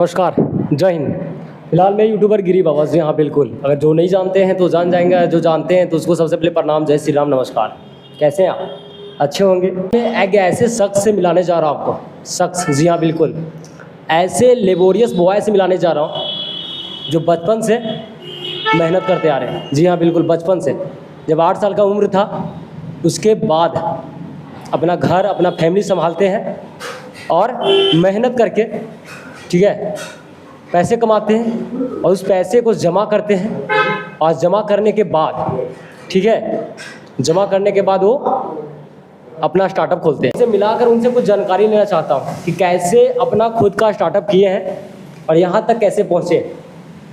नमस्कार, जय हिंद। फिलहाल मैं यूट्यूबर गिरी बाबा जी, हाँ बिल्कुल। अगर जो नहीं जानते हैं तो जान जाएंगे, जो जानते हैं तो उसको सबसे पहले प्रणाम, जय श्री राम, नमस्कार। कैसे हैं आप? अच्छे होंगे। मैं एक ऐसे शख्स से मिलाने जा रहा हूँ आपको। शख्स, जी हाँ बिल्कुल, ऐसे लेबोरियस बॉय से मिलाने जा रहा हूँ जो बचपन से मेहनत करते आ रहे हैं। जी हाँ बिल्कुल, बचपन से। जब 8 साल का उम्र था उसके बाद अपना घर, अपना फैमिली संभालते हैं और मेहनत करके, ठीक है, पैसे कमाते हैं और उस पैसे को जमा करते हैं। और जमा करने के बाद, ठीक है, जमा करने के बाद वो अपना स्टार्टअप खोलते हैं। इसे मिलाकर उनसे कुछ जानकारी लेना चाहता हूँ कि कैसे अपना खुद का स्टार्टअप किए हैं और यहाँ तक कैसे पहुँचे।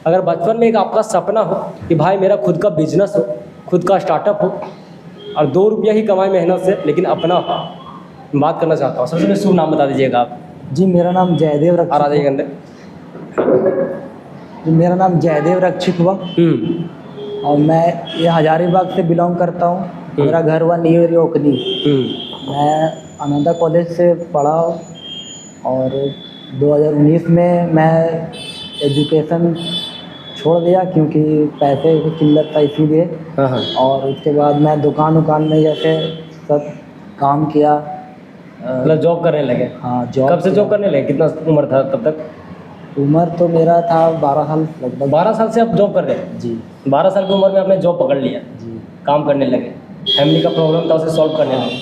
अगर बचपन में एक आपका सपना हो कि भाई मेरा खुद का बिजनेस हो, खुद का स्टार्टअप हो और 2 रुपया ही कमाए मेहनत से, लेकिन अपना हो, बात करना चाहता हूँ। सबसे पहले शुभ नाम बता दीजिएगा आप। जी मेरा नाम जयदेव आ रक्षित जाइएगा अंदर। जी मेरा नाम जयदेव रक्षित हुआ और मैं ये हजारीबाग से बिलोंग करता हूँ। मेरा घर हुआ न्यू ओखनी। मैं आनंदा कॉलेज से पढ़ा और 2019 में मैं एजुकेशन छोड़ दिया क्योंकि पैसे की किल्लत था, इसीलिए। और उसके बाद मैं दुकान में जैसे सब काम किया। मतलब जॉब करने लगे? हाँ, जॉब। कब से जॉब करने लगे? कितना उम्र था तब तक? उम्र तो मेरा था 12 साल लगभग। 12 साल से आप जॉब कर रहे हैं? जी। 12 साल की उम्र में आपने जॉब पकड़ लिया, जी। काम करने लगे, फैमिली का प्रॉब्लम था उसे सॉल्व करने लगे।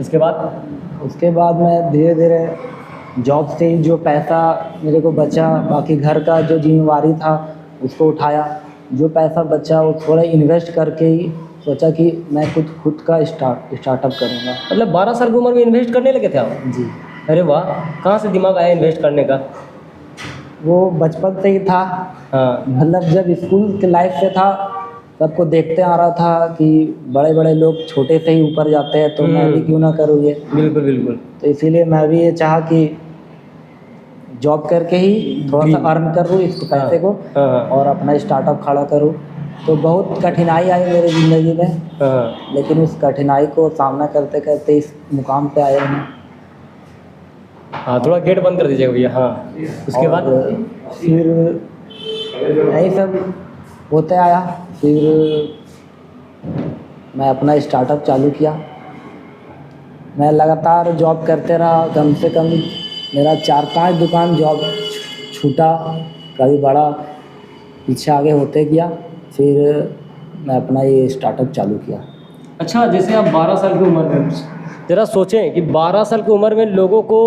उसके बाद मैं धीरे धीरे जॉब से ही जो पैसा मेरे को बचा, बाकी घर का जो जिम्मेवारी था उसको उठाया। जो पैसा बचा वो थोड़ा इन्वेस्ट करके ही सोचा कि मैं खुद का स्टार्टअप करूँगा। मतलब 12 साल की उम्र में इन्वेस्ट करने लगे थे आप? जी। अरे वाह, कहाँ से दिमाग आया इन्वेस्ट करने का? वो बचपन से ही था। हाँ, मतलब जब स्कूल के लाइफ से था, सबको देखते आ रहा था कि बड़े बड़े लोग छोटे से ही ऊपर जाते हैं, तो मैं भी क्यों ना करूँ ये। बिल्कुल बिल्कुल। तो इसीलिए मैं भी ये चाहा कि जॉब करके ही थोड़ा सा अर्न करूँ इस पैसे को और अपना स्टार्टअप खड़ा करूँ। तो बहुत कठिनाई आई मेरी ज़िंदगी में, लेकिन उस कठिनाई को सामना करते करते इस मुकाम पे आए हैं। हाँ, थोड़ा गेट बंद कर दीजिएगा भैया। हाँ, उसके बाद फिर यही सब होते आया। फिर मैं अपना स्टार्टअप चालू किया। मैं लगातार जॉब करते रहा, कम से कम मेरा 4-5 दुकान जॉब छूटा, कभी बड़ा पीछे आगे होते गया। फिर मैं अपना ये स्टार्टअप चालू किया। अच्छा, जैसे आप 12 साल की उम्र में, ज़रा सोचें कि 12 साल की उम्र में लोगों को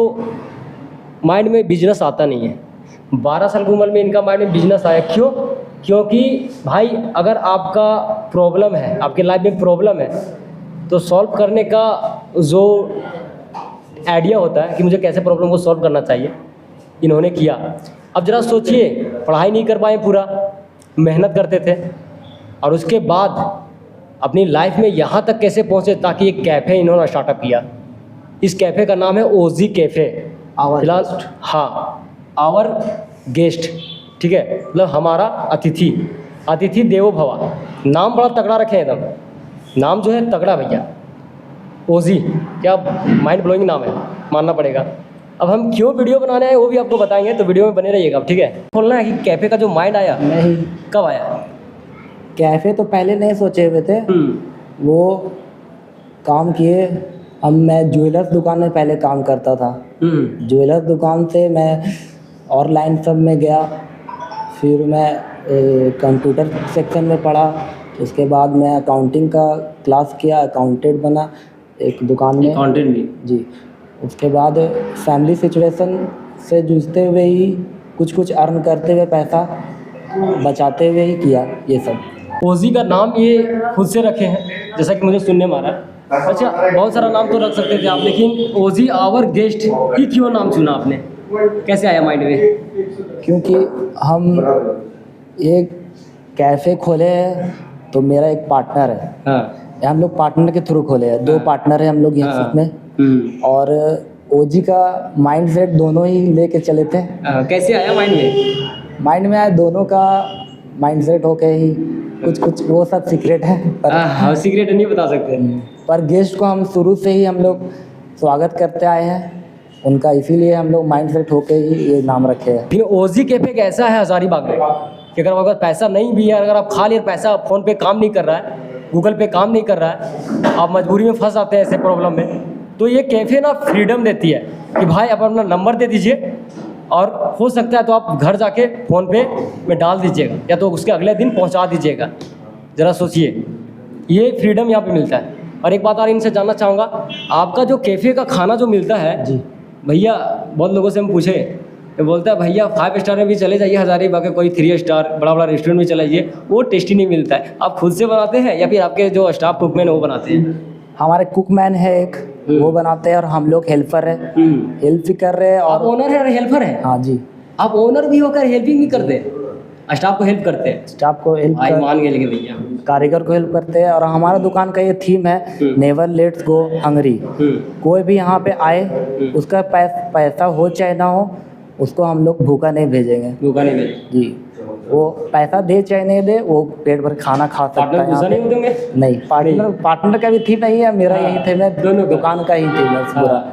माइंड में बिजनेस आता नहीं है। 12 साल की उम्र में इनका माइंड में बिजनेस आया, क्यों? क्योंकि भाई अगर आपका प्रॉब्लम है, आपके लाइफ में प्रॉब्लम है, तो सॉल्व करने का जो आइडिया होता है कि मुझे कैसे प्रॉब्लम को सॉल्व करना चाहिए, इन्होंने किया। अब ज़रा सोचिए, पढ़ाई नहीं कर पाए, पूरा मेहनत करते थे और उसके बाद अपनी लाइफ में यहाँ तक कैसे पहुँचे, ताकि एक कैफ़े इन्होंने स्टार्टअप किया। इस कैफ़े का नाम है ओजी कैफ़े। फिलहाल हाँ, आवर गेस्ट, ठीक है, मतलब हमारा अतिथि देवो भवा। नाम बड़ा तगड़ा रखे हैं एकदम, नाम जो है तगड़ा भैया, ओजी। क्या माइंड ब्लोइंग नाम है, मानना पड़ेगा। अब हम क्यों वीडियो बनाने आए वो भी आपको बताएंगे, तो वीडियो में बने रहिएगा, ठीक है। खोलना है कि कैफ़े का जो माइंड आया, नहीं, कब आया? कैफ़े तो पहले नहीं सोचे हुए थे। वो काम किए मैं ज्वेलर्स दुकान में पहले काम करता था। ज्वेलर्स दुकान से मैं और लाइन सब में गया। फिर मैं कंप्यूटर सेक्शन में पढ़ा। उसके बाद मैं अकाउंटिंग का क्लास किया, अकाउंटेंट बना एक दुकान में। अकाउंटेंट भी? जी। उसके बाद फैमिली सिचुएशन से जूझते हुए ही कुछ अर्न करते हुए, पैसा बचाते हुए ही किया ये सब। ओजी का नाम ये खुद से रखे हैं, जैसा कि मुझे सुनने में आ रहा है। अच्छा, बहुत सारा नाम तो रख सकते थे आप, लेकिन ओजी आवर गेस्ट ही क्यों नाम चुना आपने? कैसे आया माइंड में? क्योंकि हम एक कैफ़े खोले हैं, तो मेरा एक पार्टनर है। हाँ। हम लोग पार्टनर के थ्रू खोले हैं। 2 पार्टनर हैं हम लोग यहाँ में। और ओजी का माइंड सेट दोनों ही लेके चले थे। कैसे आया माइंड में? माइंड में आया, दोनों का माइंड सेट होके ही कुछ वो सब सीक्रेट है, पर सीक्रेट नहीं बता सकते। पर गेस्ट को हम शुरू से ही हम लोग स्वागत करते आए हैं। उनका, इसीलिए हम लोग माइंड सेट होके ही ये नाम रखे हैं। लेकिन ओजी कैफे एक ऐसा है हजारीबाग में कि अगर पैसा नहीं भी है, अगर आप खा लिए पैसा फ़ोन पे काम नहीं कर रहा है, गूगल पे काम नहीं कर रहा है, आप मजबूरी में फंस आते हैं ऐसे प्रॉब्लम में, तो ये कैफ़े ना फ्रीडम देती है कि भाई आप अपना नंबर दे दीजिए और हो सकता है तो आप घर जाके फ़ोन पे में डाल दीजिएगा या तो उसके अगले दिन पहुंचा दीजिएगा। ज़रा सोचिए, ये फ्रीडम यहाँ पे मिलता है। और एक बात और इनसे जानना चाहूँगा, आपका जो कैफ़े का खाना जो मिलता है जी भैया, बहुत लोगों से हम पूछे तो बोलता है भैया 5 स्टार में भी चले जाइए हज़ारीबाग के, कोई 3 स्टार बड़ा बड़ा रेस्टोरेंट में चले जाइए, वो टेस्टी नहीं मिलता है। आप खुद से बनाते हैं या फिर आपके जो स्टाफ कुकमैन है वो बनाते हैं? हमारे कुकमैन है एक, वो बनाते हैं और हम लोग हेल्पर है, हेल्प भी कर रहे हैं। आप और ओनर है और हेल्पर है? हाँ जी, आप ओनर भी होकर हेल्पिंग भी करते हैं, स्टाफ को हेल्प करते हैं? स्टाफ को हेल्प भाई मान गए लेकिन भैया, कारीगर को हेल्प करते हैं। और हमारा दुकान का ये थीम है, नेवर लेट्स गो हंगरी। कोई भी यहाँ पे आए, उसका पैसा हो चाहे ना हो, उसको हम लोग भूखा नहीं भेजेंगे। भूखा नहीं भेजे जी, वो पैसा दे चाहे नहीं दे, वो पेट भर खाना खा सकता पार्टनर है गुस्सा यहाँ नहीं होते होंगे? पे। नहीं, पार्टनर का भी थीम नहीं है, मेरा हाँ, यही थीम है, दोनों का। दुकान का ही थीम है पूरा।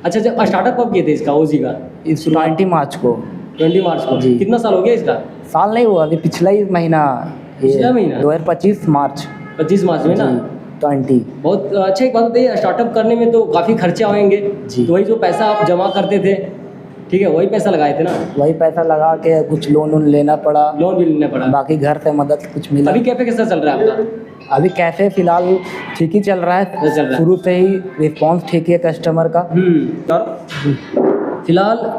अच्छा, जब स्टार्टअप कब किए थे इसका, ओजी का? इस 20 मार्च को। 20 मार्च को? जी। कितना साल हो गया इसका? साल नहीं हुआ, अभी पिछला ही महीना, पिछला महीना? 2025 मार्च 25 मार्च में ना? 20। बहुत अच्छा। एक बात बताइए, स्टार्टअप करने में तो काफ़ी खर्चे आएंगे, जी। तो वही जो पैसा आप जमा करते थे, ठीक है, वही पैसा लगाए थे ना? वही पैसा लगा के कुछ लोन वोन लेना पड़ा, लोन भी लेना पड़ा? बाकी घर से मदद कुछ मिला। अभी कैफे कैसा चल रहा है आपका? अभी कैफे फिलहाल ठीक ही चल रहा चल रहा है, है। शुरू से ही रिस्पांस ठीक है कस्टमर का। और फिलहाल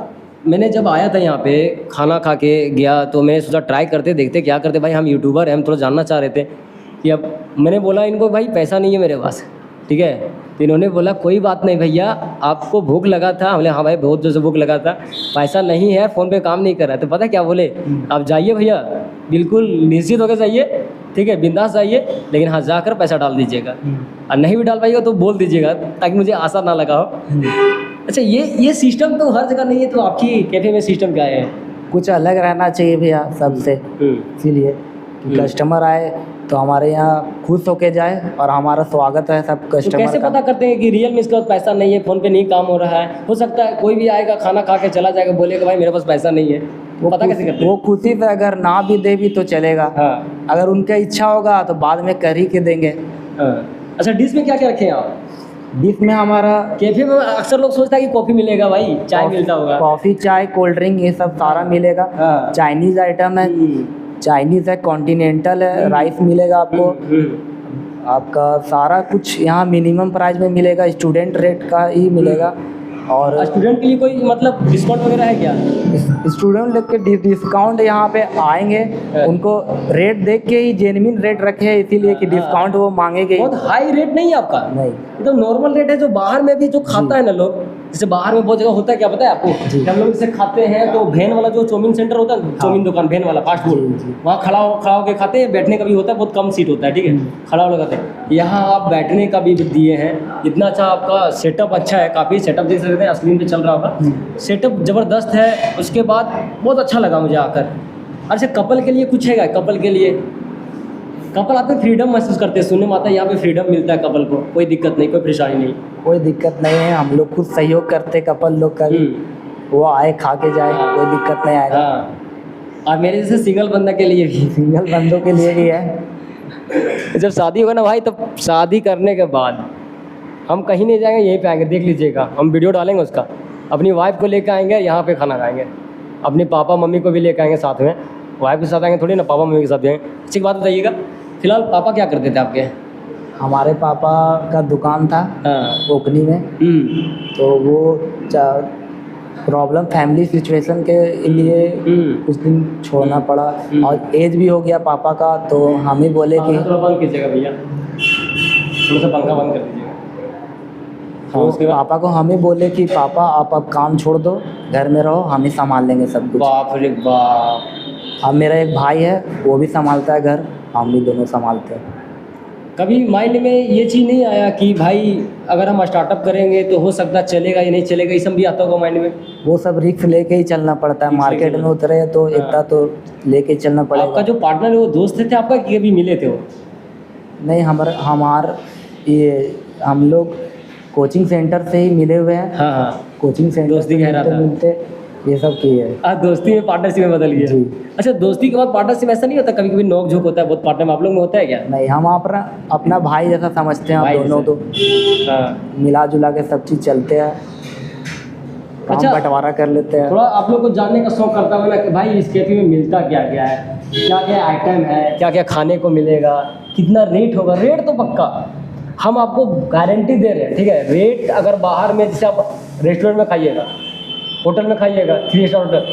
मैंने जब आया था यहाँ पे खाना खा के गया, तो मैंने सोचा ट्राई करते देखते क्या करते। भाई हम यूट्यूबर हैं, हम थोड़ा जानना चाह रहे थे कि अब मैंने बोला इनको भाई पैसा नहीं है मेरे पास, ठीक है, तो इन्होंने बोला कोई बात नहीं भैया, आपको भूख लगा था? हमने हाँ भाई बहुत जोर से भूख लगा था, पैसा नहीं है, फ़ोन पे काम नहीं कर रहा है। तो पता क्या बोले, आप जाइए भैया, बिल्कुल निश्चित होकर जाइए, ठीक है, बिंदास जाइए, लेकिन हाँ जाकर पैसा डाल दीजिएगा, और नहीं भी डाल पाइएगा तो बोल दीजिएगा ताकि मुझे आशा ना लगा हो। अच्छा, ये सिस्टम तो हर जगह नहीं है, तो आपकी कैफे में सिस्टम क्या है? कुछ अलग रहना चाहिए भैया सबसे, इसीलिए कि कस्टमर आए तो हमारे यहाँ खुश होके जाए और हमारा स्वागत है सब तो कस्टमर कैसे का। पता करते हैं कि रियल में इसके पास पैसा नहीं है, फ़ोन पे नहीं काम हो रहा है? हो सकता है कोई भी आएगा खाना खा के चला जाएगा, बोलेगा भाई मेरे पास पैसा नहीं है, वो पता कैसे करते हैं? वो खुशी से अगर ना भी दे भी तो चलेगा, हाँ अगर उनका इच्छा होगा तो बाद में कर ही के देंगे। हाँ। अच्छा, डिश में क्या क्या रखे हैं आप डिश में हमारा कैफे में? अक्सर लोग सोचता है कि कॉफ़ी मिलेगा, भाई चाय मिलता होगा। कॉफ़ी, चाय, कोल्ड ड्रिंक, ये सब सारा मिलेगा। हाँ। चाइनीज़ आइटम है, चाइनीज़ है, कॉन्टिनेंटल है, राइस मिलेगा आपको। आपका सारा कुछ यहाँ मिनिमम प्राइस में मिलेगा, स्टूडेंट रेट का ही मिलेगा। और स्टूडेंट के लिए कोई मतलब डिस्काउंट वगैरह है क्या? स्टूडेंट लोग के डिस्काउंट यहाँ पे आएंगे, उनको रेट देख के ही जेन्युइन रेट रखे हैं, इसीलिए कि डिस्काउंट वो मांगेंगे। बहुत हाई रेट नहीं है आपका? नहीं, एकदम नॉर्मल रेट है, जो बाहर में भी जो खाता है ना लोग, जैसे बाहर में बहुत जगह होता है, क्या पता है आपको, जी। हम लोग जैसे खाते हैं तो वैन वाला जो चाउमीन सेंटर होता है, चाउमीन दुकान वैन वाला फास्ट फूड, जी। वहाँ खड़ा होकर खाते हैं, बैठने का भी होता है, बहुत कम सीट होता है, ठीक है, खड़ा हो खाते हैं। यहाँ आप बैठने का भी दिए हैं, इतना अच्छा आपका सेटअप अच्छा है, काफ़ी सेटअप देख सकते हैं, स्क्रीन पे चल रहा होगा, सेटअप ज़बरदस्त है। उसके बाद बहुत अच्छा लगा मुझे आकर। अच्छा, कपल के लिए कुछ है क्या? कपल के लिए, कपल आते हैं फ्रीडम महसूस करते हैं, सुनने में आता है यहाँ पे फ्रीडम मिलता है कपल को, कोई दिक्कत नहीं, कोई परेशानी नहीं। कोई दिक्कत नहीं है, हम लोग खुद सहयोग करते कपल लोग का भी, वो आए खा के जाए, कोई दिक्कत नहीं आएगा। हाँ, और मेरे जैसे सिंगल बंदा के लिए भी, सिंगल बंदों के लिए भी है। जब शादी होगा ना भाई, तब शादी करने के बाद हम कहीं नहीं जाएंगे, यहीं पे आएंगे, देख लीजिएगा, हम वीडियो डालेंगे उसका, अपनी वाइफ को लेकर आएंगे, यहाँ पे खाना खाएंगे, अपने पापा मम्मी को भी लेकर आएंगे साथ में, वाइफ के साथ आएंगे थोड़ी ना, पापा मम्मी के साथ जाएंगे। अच्छी बात बताइएगा, फिलहाल पापा क्या करते थे आपके? हमारे पापा का दुकान था हाँ। ओखनी में, तो वो प्रॉब्लम फैमिली सिचुएशन के लिए कुछ दिन छोड़ना पड़ा, और एज भी हो गया पापा का, तो हम ही बोले कि थोड़ा बंद कीजिएगा भैया, थोड़ा सा पंखा बंद कर दीजिएगा। हाँ, उसके पापा को हम ही बोले कि पापा आप अब काम छोड़ दो, घर में रहो, हम ही संभाल लेंगे सब कुछ। बाप रे बाप। अब मेरा एक भाई है, वो भी संभालता है घर, हम भी दोनों संभालते हैं। कभी माइंड में ये चीज़ नहीं आया कि भाई अगर हम स्टार्टअप करेंगे तो हो सकता चलेगा या नहीं चलेगा, ये सब भी आता होगा माइंड में? वो सब रिस्क लेके ही चलना पड़ता है, रिस्क मार्केट लेके में उतरे तो इतना तो लेके चलना आपका पड़ेगा। जो पार्टनर है वो दोस्त थे आपका कि कभी मिले थे वो? नहीं, हम लोग कोचिंग सेंटर से ही मिले हुए हैं। हाँ हाँ। कोचिंग सेंटर दोस्ती से गहरा था। मिलते ये सब किए है। आज दोस्ती में पार्टनरशिप में बदल गया। जी। अच्छा, दोस्ती के बाद पार्टनरशिप ऐसा नहीं होता, कभी कभी नोक झोंक होता है बहुत पार्टनर में, आप लोग में होता है क्या? नहीं, हम अपना अपना भाई जैसा समझते हैं, भाई हम दोनों जैसे। तो हाँ। मिला जुला के सब चीज़ चलते हैं, काम अच्छा, बंटवारा कर लेते हैं। थोड़ा आप लोग को जानने का शौक करता हूँ ना कि भाई इस कैफे में मिलता क्या क्या है, क्या क्या आइटम है, क्या क्या खाने को मिलेगा, कितना रेट होगा। रेट तो पक्का हम आपको गारंटी दे रहे हैं, ठीक है। रेट अगर बाहर में जैसे आप रेस्टोरेंट में खाइएगा, होटल में खाइएगा, 3 स्टार होटल,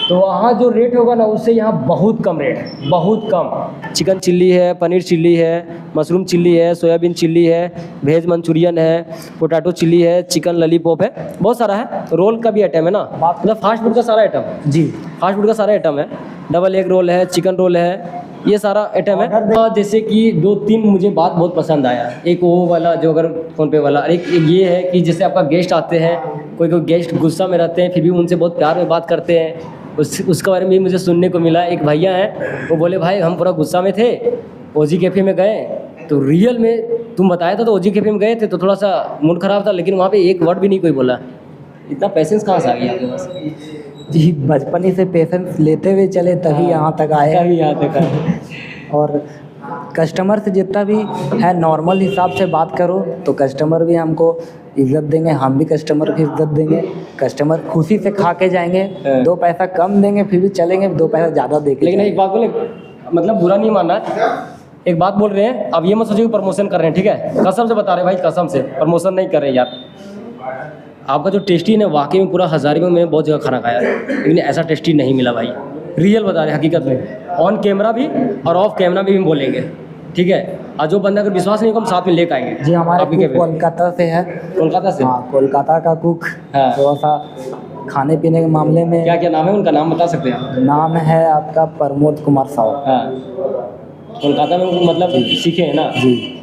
तो वहाँ जो रेट होगा ना उससे यहाँ बहुत कम रेट है, बहुत कम। चिकन चिल्ली है, पनीर चिल्ली है, मशरूम चिल्ली है, सोयाबीन चिल्ली है, वेज मंचूरियन है, पोटैटो चिल्ली है, चिकन लॉलीपॉप है, बहुत सारा है। रोल का भी आइटम है ना, मतलब फास्ट फूड का सारा आइटम। जी, फास्ट फूड का सारा आइटम है। डबल एग रोल है, चिकन रोल है, ये सारा आइटम है। और जैसे कि 2-3 मुझे बात बहुत पसंद आया। एक वो वाला जो अगर फ़ोन पे वाला, एक ये है कि जैसे आपका गेस्ट आते हैं, कोई कोई गेस्ट गुस्सा में रहते हैं फिर भी उनसे बहुत प्यार में बात करते हैं, उसके बारे में भी मुझे सुनने को मिला। एक भैया हैं, वो बोले भाई हम पूरा गुस्सा में थे, ओजी कैफ़े में गए तो रियल में तुम बताया था, तो ओजी कैफ़े में गए थे तो थोड़ा सा मूड ख़राब था, लेकिन वहाँ पे एक वर्ड भी नहीं कोई बोला। इतना पेशेंस कहाँ से आ गया आपके पास? जी, बचपन ही से पेशेंस लेते हुए चले तभी यहाँ तक आए। तभी यहाँ तक आए। और कस्टमर से जितना भी है नॉर्मल हिसाब से बात करो तो कस्टमर भी हमको इज़्ज़त देंगे, हम भी कस्टमर को इज़्ज़त देंगे। कस्टमर खुशी से खा के जाएंगे, 2 पैसा कम देंगे फिर भी चलेंगे, 2 पैसा ज़्यादा दे के। लेकिन एक बात बोले, मतलब बुरा नहीं मानना है, एक बात बोल रहे हैं, अब ये मत सोचिए कि प्रमोशन कर रहे हैं, ठीक है। कसम से बता रहे हैं भाई, कसम से प्रमोशन नहीं कर रहे यार। आपका जो टेस्टी है वाकई में पूरा हज़ारी में मैंने बहुत जगह खाना खाया, लेकिन ऐसा टेस्टी नहीं मिला भाई। रियल बता रहे हैं, हकीकत में, ऑन कैमरा भी और ऑफ कैमरा भी हम बोलेंगे, ठीक है। और जो बंदा अगर विश्वास नहीं को हम साथ में लेकर आएंगे। जी, हमारे आपके कुक कैफे कोलकाता से है। कोलकाता से? हाँ, कोलकाता का कुक। हाँ। थोड़ा सा खाने पीने के मामले में क्या क्या नाम है उनका, नाम बता सकते हैं आप? नाम है आपका प्रमोद कुमार साहू। हाँ, कोलकाता में मतलब सीखे हैं ना? जी।